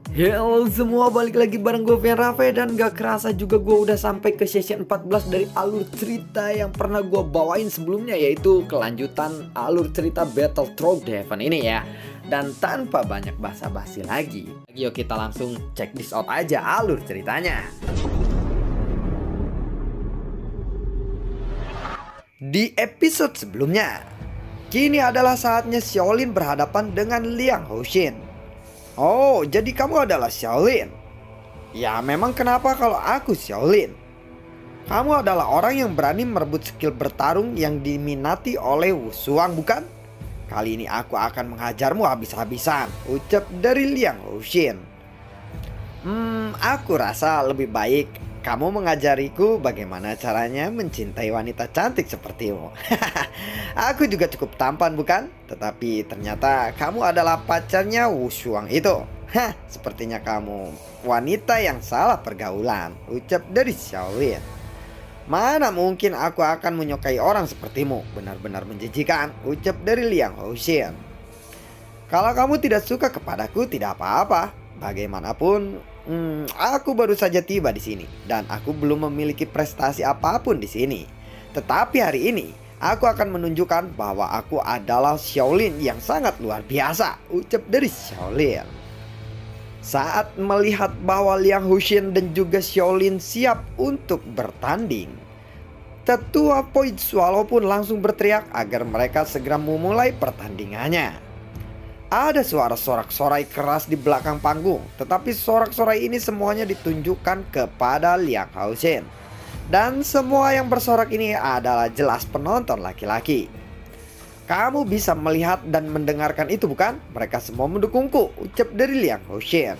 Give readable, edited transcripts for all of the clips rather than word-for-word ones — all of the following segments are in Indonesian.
Halo semua, balik lagi bareng gue Vian Rafe. Dan gak kerasa juga gue udah sampai ke session 14 dari alur cerita yang pernah gue bawain sebelumnya, yaitu kelanjutan alur cerita Battletoads The Heaven ini ya. Dan tanpa banyak basa-basi lagi, yuk kita langsung check this out aja alur ceritanya. Di episode sebelumnya, kini adalah saatnya Xiaolin berhadapan dengan Liang Houxin. Oh, jadi kamu adalah Xiaolin? Ya, memang kenapa kalau aku Xiaolin? Kamu adalah orang yang berani merebut skill bertarung yang diminati oleh Wushuang, bukan? Kali ini aku akan menghajarmu habis-habisan, ucap dari Liang Houxin. Aku rasa lebih baik kamu mengajariku bagaimana caranya mencintai wanita cantik sepertimu. Aku juga cukup tampan, bukan? Tetapi ternyata kamu adalah pacarnya Wushuang itu. Hah, sepertinya kamu wanita yang salah pergaulan, ucap dari Xiaolin. Mana mungkin aku akan menyukai orang sepertimu, benar-benar menjijikan, ucap dari Liang Houxin. Kalau kamu tidak suka kepadaku, tidak apa-apa. Bagaimanapun, aku baru saja tiba di sini dan aku belum memiliki prestasi apapun di sini. Tetapi hari ini aku akan menunjukkan bahwa aku adalah Xiaolin yang sangat luar biasa, ucap dari Xiaolin. Saat melihat bahwa Liang Houxin dan juga Xiaolin siap untuk bertanding, Tetua Point Swallow pun langsung berteriak agar mereka segera memulai pertandingannya. Ada suara sorak-sorai keras di belakang panggung, tetapi sorak-sorai ini semuanya ditunjukkan kepada Liang Houxin. Dan semua yang bersorak ini adalah jelas penonton laki-laki. Kamu bisa melihat dan mendengarkan itu, bukan? Mereka semua mendukungku, ucap dari Liang Houxin.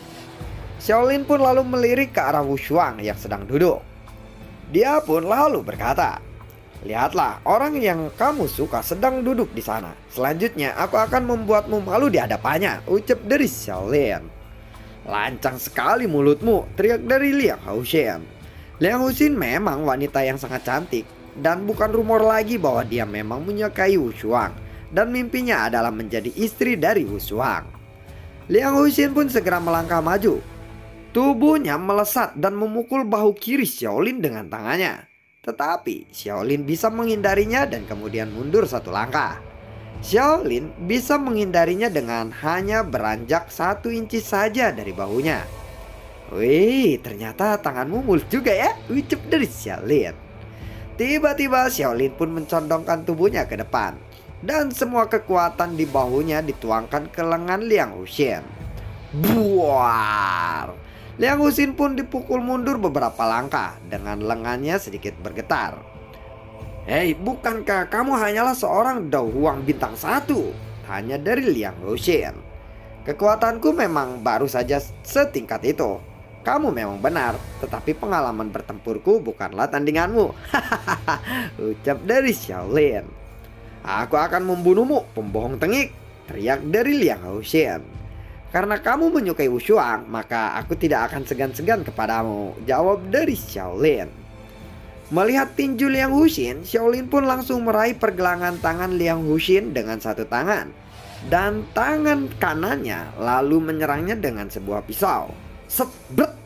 Xiaolin pun lalu melirik ke arah Wushuang yang sedang duduk. Dia pun lalu berkata, "Lihatlah, orang yang kamu suka sedang duduk di sana. Selanjutnya aku akan membuatmu malu di hadapannya," ucap dari Xiaolin. "Lancang sekali mulutmu," teriak dari Liang Houxin. Liang Houxin memang wanita yang sangat cantik, dan bukan rumor lagi bahwa dia memang menyukai Wushuang, dan mimpinya adalah menjadi istri dari Wushuang. Liang Houxin pun segera melangkah maju. Tubuhnya melesat dan memukul bahu kiri Xiaolin dengan tangannya. Tetapi Xiaolin bisa menghindarinya dan kemudian mundur satu langkah. Xiaolin bisa menghindarinya dengan hanya beranjak 1 inci saja dari bahunya. "Wih, ternyata tanganmu mulus juga ya," ucap dari Xiaolin. Tiba-tiba Xiaolin pun mencondongkan tubuhnya ke depan, dan semua kekuatan di bahunya dituangkan ke lengan Liang Houxin. Buar! Liang Houxin pun dipukul mundur beberapa langkah dengan lengannya sedikit bergetar. "Hei, bukankah kamu hanyalah seorang Dao Huang bintang 1? Tanya dari Liang Houxin. "Kekuatanku memang baru saja setingkat itu. Kamu memang benar, tetapi pengalaman bertempurku bukanlah tandinganmu," ucap dari Xiaolin. "Aku akan membunuhmu, pembohong tengik," teriak dari Liang Houxin. "Karena kamu menyukai Wushuang, maka aku tidak akan segan-segan kepadamu," jawab dari Xiaolin. Melihat tinju Liang Houxin, Xiaolin pun langsung meraih pergelangan tangan Liang Houxin dengan satu tangan, dan tangan kanannya lalu menyerangnya dengan sebuah pisau. Sebret!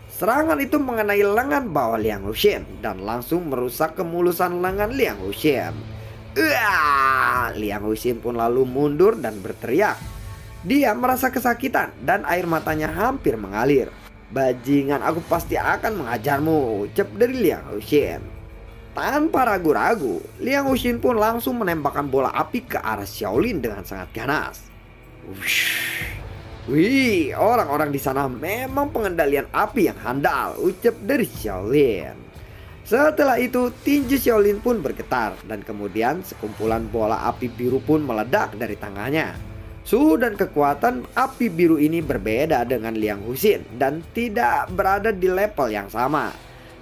Serangan itu mengenai lengan bawah Liang Houxin dan langsung merusak kemulusan lengan Liang Houxin. Liang Houxin pun lalu mundur dan berteriak. Dia merasa kesakitan dan air matanya hampir mengalir. "Bajingan, aku pasti akan mengajarmu," ucap dari Liang Houxin. Tanpa ragu-ragu, Liang Houxin pun langsung menembakkan bola api ke arah Xiaolin dengan sangat ganas. "Wih, orang-orang di sana memang pengendalian api yang handal," ucap dari Xiaolin. Setelah itu, tinju Xiaolin pun bergetar dan kemudian sekumpulan bola api biru pun meledak dari tangannya. Suhu dan kekuatan api biru ini berbeda dengan Liang Houxin dan tidak berada di level yang sama.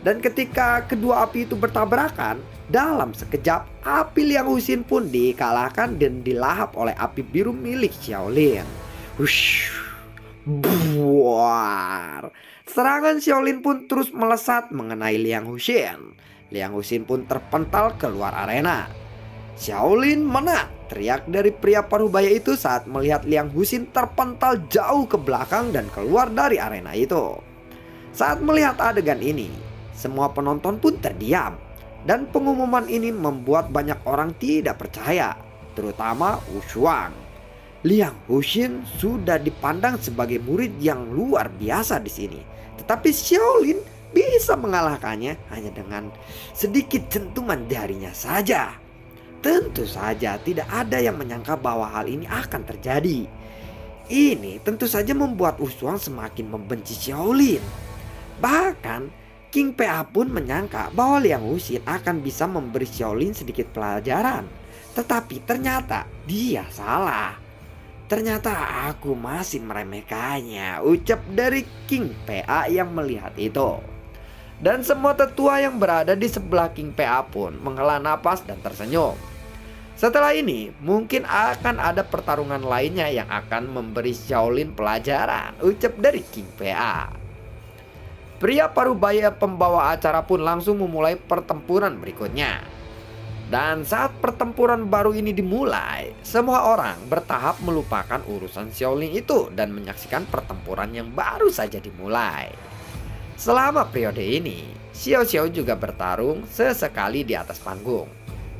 Dan ketika kedua api itu bertabrakan, dalam sekejap api Liang Houxin pun dikalahkan dan dilahap oleh api biru milik Xiaolin. Buar! Serangan Xiaolin pun terus melesat mengenai Liang Houxin. Liang Houxin pun terpental keluar arena. Xiaolin menang. teriak dari pria parubaya itu saat melihat Liang Husin terpental jauh ke belakang dan keluar dari arena itu. Saat melihat adegan ini, semua penonton pun terdiam. Dan pengumuman ini membuat banyak orang tidak percaya, terutama Wu Shuang. Liang Husin sudah dipandang sebagai murid yang luar biasa di sini. Tetapi Xiaolin bisa mengalahkannya hanya dengan sedikit sentuhan jarinya saja. Tentu saja tidak ada yang menyangka bahwa hal ini akan terjadi. Ini tentu saja membuat Wu Shuang semakin membenci Xiaolin. Bahkan King Pa pun menyangka bahwa Liang Husin akan bisa memberi Xiaolin sedikit pelajaran. Tetapi ternyata dia salah. Ternyata aku masih meremehkannya, ucap dari King Pa yang melihat itu. Dan semua tetua yang berada di sebelah King Pa pun menghela napas dan tersenyum. Setelah ini mungkin akan ada pertarungan lainnya yang akan memberi Xiaolin pelajaran, ucap dari King Pa. Pria parubaya pembawa acara pun langsung memulai pertempuran berikutnya. Dan saat pertempuran baru ini dimulai, semua orang bertahap melupakan urusan Xiaolin itu dan menyaksikan pertempuran yang baru saja dimulai. Selama periode ini, Xiao Xiao juga bertarung sesekali di atas panggung.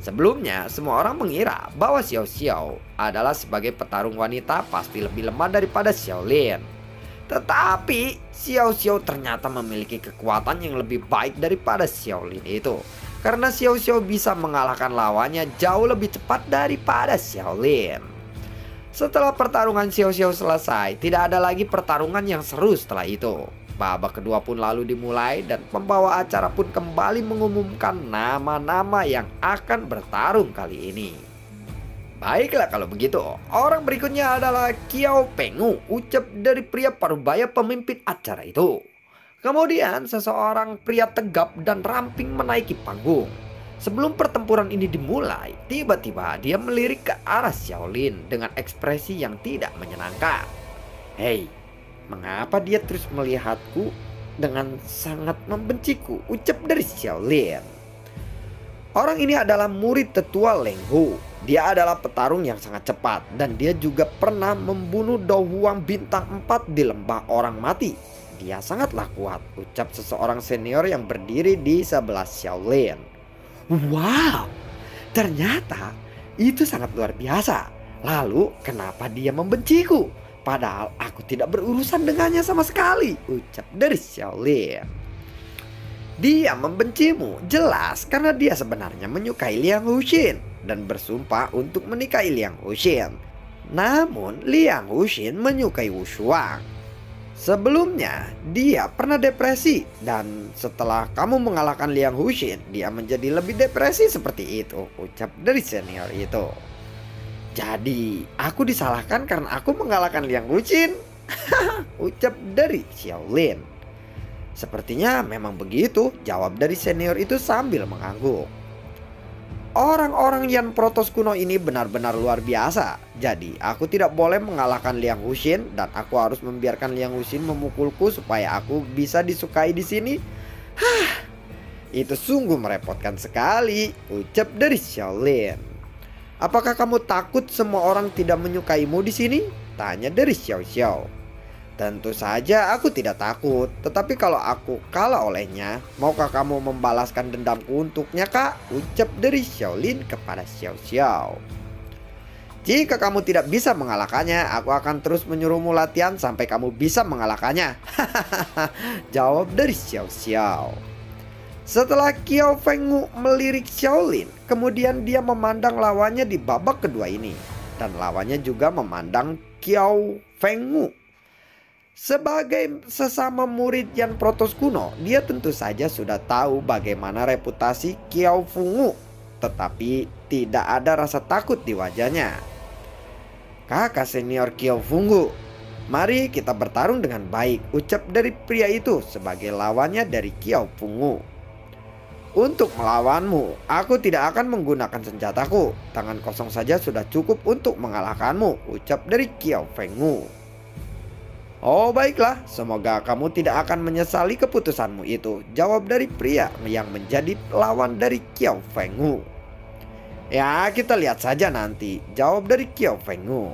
Sebelumnya, semua orang mengira bahwa Xiao Xiao adalah sebagai petarung wanita pasti lebih lemah daripada Xiaolin. Tetapi Xiao Xiao ternyata memiliki kekuatan yang lebih baik daripada Xiaolin itu. Karena Xiao Xiao bisa mengalahkan lawannya jauh lebih cepat daripada Xiaolin. Setelah pertarungan Xiao Xiao selesai, tidak ada lagi pertarungan yang seru setelah itu. Babak kedua pun lalu dimulai dan pembawa acara pun kembali mengumumkan nama-nama yang akan bertarung kali ini. Baiklah kalau begitu, orang berikutnya adalah Qiao Penghu, ucap dari pria parubaya pemimpin acara itu. Kemudian seseorang pria tegap dan ramping menaiki panggung. Sebelum pertempuran ini dimulai, tiba-tiba dia melirik ke arah Xiaolin dengan ekspresi yang tidak menyenangkan. Hei, mengapa dia terus melihatku dengan sangat membenciku, ucap dari Xiaolin. Orang ini adalah murid tetua Leng Hu. Dia adalah petarung yang sangat cepat dan dia juga pernah membunuh Dou Huang bintang 4 di lembah orang mati. Dia sangatlah kuat, ucap seseorang senior yang berdiri di sebelah Xiaolin. Wow, ternyata itu sangat luar biasa. Lalu kenapa dia membenciku? Padahal aku tidak berurusan dengannya sama sekali, ucap dari Xiaolin. Dia membencimu jelas karena dia sebenarnya menyukai Liang Husin dan bersumpah untuk menikahi Liang Husin. Namun Liang Husin menyukai Wu Shuang. Sebelumnya dia pernah depresi dan setelah kamu mengalahkan Liang Husin, dia menjadi lebih depresi seperti itu, ucap dari senior itu. Jadi aku disalahkan karena aku mengalahkan Liang Husin, ucap dari Xiaolin. Sepertinya memang begitu, jawab dari senior itu sambil mengangguk. Orang-orang Yan Protos kuno ini benar-benar luar biasa. Jadi aku tidak boleh mengalahkan Liang Husin dan aku harus membiarkan Liang Husin memukulku supaya aku bisa disukai di sini. Itu sungguh merepotkan sekali, ucap dari Xiaolin. Apakah kamu takut semua orang tidak menyukaimu di sini? Tanya dari Xiao Xiao. Tentu saja aku tidak takut, tetapi kalau aku kalah olehnya, maukah kamu membalaskan dendamku untuknya, Kak? Ucap dari Xiaolin kepada Xiao Xiao. Jika kamu tidak bisa mengalahkannya, aku akan terus menyuruhmu latihan sampai kamu bisa mengalahkannya. Jawab dari Xiao Xiao. Setelah Qiao Penghu melirik Xiaolin, kemudian dia memandang lawannya di babak kedua ini. Dan lawannya juga memandang Qiao Penghu. Sebagai sesama murid Yan Protos kuno, dia tentu saja sudah tahu bagaimana reputasi Qiao Penghu. Tetapi tidak ada rasa takut di wajahnya. Kakak senior Qiao Penghu, mari kita bertarung dengan baik, ucap dari pria itu sebagai lawannya dari Qiao Penghu. Untuk melawanmu, aku tidak akan menggunakan senjataku. Tangan kosong saja sudah cukup untuk mengalahkanmu, ucap dari Qiao Penghu. Oh baiklah, semoga kamu tidak akan menyesali keputusanmu itu, jawab dari pria yang menjadi lawan dari Qiao Penghu. Ya, kita lihat saja nanti, jawab dari Qiao Fenghu.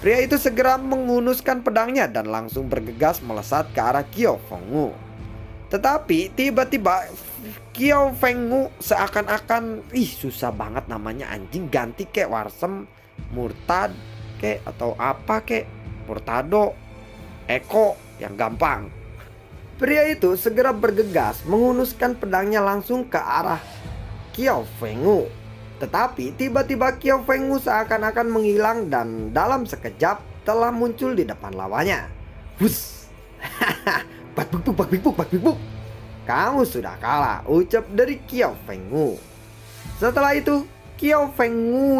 Pria itu segera menghunuskan pedangnya dan langsung bergegas melesat ke arah Qiao Fenghu. Tetapi tiba-tiba Qiao Fenghu seakan-akan, susah banget namanya anjing, ganti kek Warsem, Murtad kek atau apa kek, Murtado, Eko yang gampang. Pria itu segera bergegas menghunuskan pedangnya langsung ke arah Qiao Fenghu. Tetapi tiba-tiba Qiao Fenghu seakan-akan menghilang dan dalam sekejap telah muncul di depan lawannya. Hus. Bak buk. Kamu sudah kalah, ucap dari Qiao Fenghu. Setelah itu Qiao Fenghu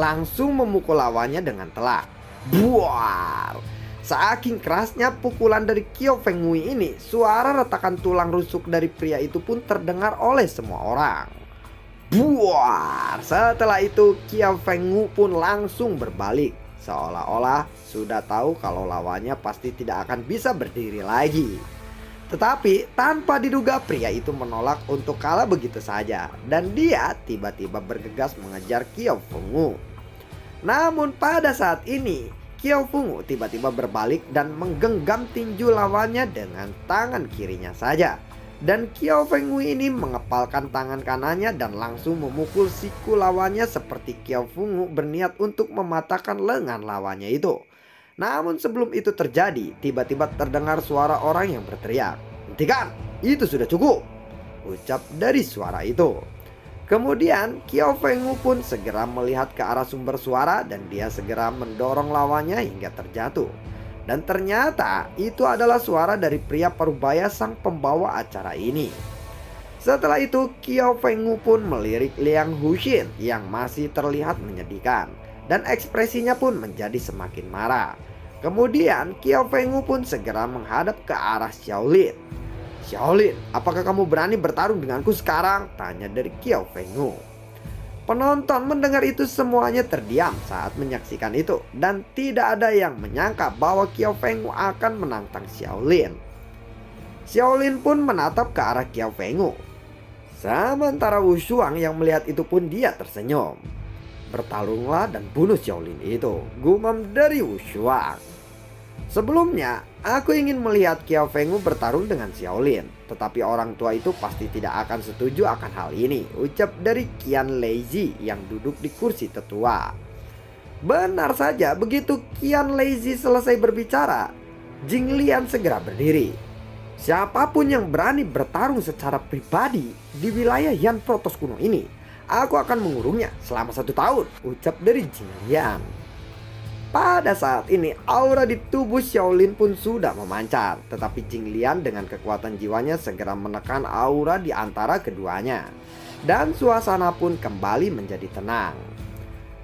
langsung memukul lawannya dengan telak. Buar. Saking kerasnya pukulan dari Qiao Fenghu ini, suara retakan tulang rusuk dari pria itu pun terdengar oleh semua orang. Buar. Setelah itu Qiao Fenghu pun langsung berbalik, seolah-olah sudah tahu kalau lawannya pasti tidak akan bisa berdiri lagi. Tetapi tanpa diduga pria itu menolak untuk kalah begitu saja, dan dia tiba-tiba bergegas mengejar Qiao Fenghu. Namun pada saat ini Qiao Fenghu tiba-tiba berbalik dan menggenggam tinju lawannya dengan tangan kirinya saja. Dan Qiao Fenghu ini mengepalkan tangan kanannya dan langsung memukul siku lawannya seperti Qiao Fenghu berniat untuk mematahkan lengan lawannya itu. Namun sebelum itu terjadi, tiba-tiba terdengar suara orang yang berteriak, "Hentikan, itu sudah cukup," ucap dari suara itu. Kemudian Qiao Fenghu pun segera melihat ke arah sumber suara dan dia segera mendorong lawannya hingga terjatuh. Dan ternyata itu adalah suara dari pria parubaya sang pembawa acara ini. Setelah itu Qiao Fenghu pun melirik Liang Huxin yang masih terlihat menyedihkan, dan ekspresinya pun menjadi semakin marah. Kemudian Qiao Fenghu pun segera menghadap ke arah Xiaolin. "Xiaolin, apakah kamu berani bertarung denganku sekarang?" tanya dari Qiao Fenghu. Penonton mendengar itu semuanya terdiam saat menyaksikan itu, dan tidak ada yang menyangka bahwa Qiao Fenghu akan menantang Xiaolin. Xiaolin pun menatap ke arah Qiao Fenghu. Sementara Wu Shuang yang melihat itu pun dia tersenyum. "Bertarunglah dan bunuh Xiaolin itu," gumam dari Wu Shuang. "Sebelumnya aku ingin melihat Qiao Fenghu bertarung dengan Xiaolin, tetapi orang tua itu pasti tidak akan setuju akan hal ini," ucap dari Qian Laizi yang duduk di kursi tetua. Benar saja, begitu Qian Laizi selesai berbicara, Jing Lian segera berdiri. "Siapapun yang berani bertarung secara pribadi di wilayah Yan Protos kuno ini, aku akan mengurungnya selama 1 tahun," ucap dari Jing Lian. Pada saat ini aura di tubuh Xiaolin pun sudah memancar, tetapi Jing Lian dengan kekuatan jiwanya segera menekan aura di antara keduanya, dan suasana pun kembali menjadi tenang.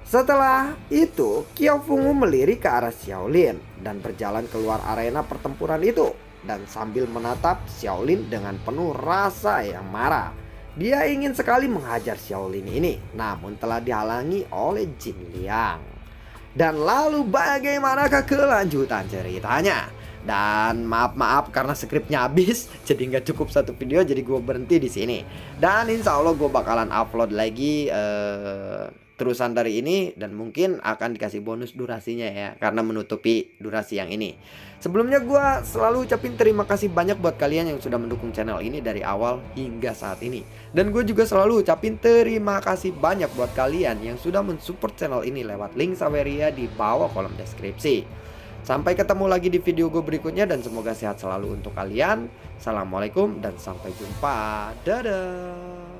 Setelah itu Qiao Fenghu melirik ke arah Xiaolin dan berjalan keluar arena pertempuran itu, dan sambil menatap Xiaolin dengan penuh rasa yang marah. Dia ingin sekali menghajar Xiaolin ini, namun telah dihalangi oleh Jing Lian. Dan lalu bagaimanakah kelanjutan ceritanya? Dan maaf karena skripnya habis, jadi nggak cukup 1 video, jadi gue berhenti di sini. Dan insya Allah gue bakalan upload lagi terusan dari ini, dan mungkin akan dikasih bonus durasinya ya, karena menutupi durasi yang ini. Sebelumnya gue selalu ucapin terima kasih banyak buat kalian yang sudah mendukung channel ini dari awal hingga saat ini. Dan gue juga selalu ucapin terima kasih banyak buat kalian yang sudah mensupport channel ini lewat link Saweria di bawah kolom deskripsi. Sampai ketemu lagi di video gue berikutnya, dan semoga sehat selalu untuk kalian. Assalamualaikum dan sampai jumpa. Dadah.